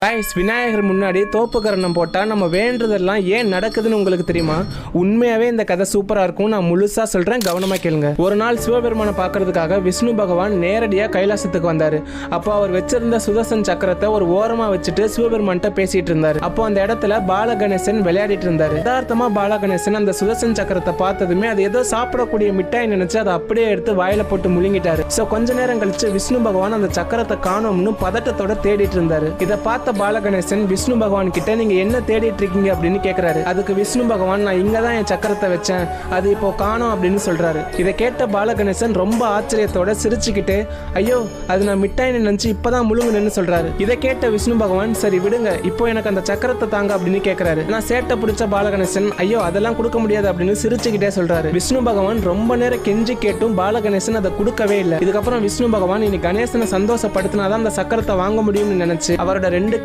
Guys, Vinayagar முன்னாடி தோப்புக்கரணம் போட்டால் நம்ம வேண்டுறதெல்லாம் ஏன் நடக்குதுன்னு உங்களுக்கு தெரியுமா? உண்மையாகவே இந்த கதை சூப்பராக இருக்கும். நான் முழுசாக சொல்கிறேன், கவனமாக கேளுங்க. ஒரு நாள் சிவபெருமானை பார்க்கறதுக்காக விஷ்ணு பகவான் நேரடியாக கைலாசத்துக்கு வந்தார். அப்போ அவர் வச்சிருந்த சுதர்சன் சக்கரத்தை ஒரு ஓரமாக வச்சுட்டு சிவபெருமான்கிட்ட பேசிட்டு இருந்தார். அப்போ அந்த இடத்துல பாலகணேசன் விளையாடிட்டு இருந்தார். யதார்த்தமாக பாலகணேசன் அந்த சுதர்சன் சக்கரத்தை பார்த்ததுமே அது ஏதோ சாப்பிடக்கூடிய மிட்டாய் நினைச்சு அதை அப்படியே எடுத்து வாயில போட்டு முழுங்கிட்டாரு. ஸோ கொஞ்ச நேரம் கழிச்சு விஷ்ணு பகவான் அந்த சக்கரத்தை காணோம்னு பதட்டத்தோட தேடிட்டு இருந்தாரு. இதை பார்த்த பாலகணேசன் விஷ்ணு பகவான் கிட்ட நீங்க என்ன தேடிட்டு இருக்கீங்க அப்படின்னு கேக்குறாரு. அதுக்கு விஷ்ணு பகவான், நான் இங்கதான் என் சக்கரத்தை வச்சேன், அது இப்போ காணோம் அப்படின்னு சொல்றாரு. இதை கேட்ட பாலகணேசன் ரொம்ப ஆச்சரியத்தோட சிரிச்சுக்கிட்டு, ஐயோ அது நான் மிட்டாய்னு நினைச்சு இப்பதான் முழுங்குன்னு சொல்றாரு. இதை கேட்ட விஷ்ணு பகவான், சரி விடுங்க, இப்போ எனக்கு அந்த சக்கரத்தை தாங்க அப்படின்னு கேக்குறாரு. நான் சேட்டை பிடிச்ச பாலகணேசன், ஐயோ அதெல்லாம் கொடுக்க முடியாது அப்படின்னு சிரிச்சுக்கிட்டே சொல்றாரு. விஷ்ணு பகவான் ரொம்ப நேரம் கெஞ்சி கேட்டும் பாலகணேசன் அதை கொடுக்கவே இல்லை. இதுக்கப்புறம் விஷ்ணு பகவான் இனி கணேசனை சந்தோஷப்படுத்தினாதான் அந்த சக்கரத்தை வாங்க முடியும்னு நினைச்சு அவரோட 2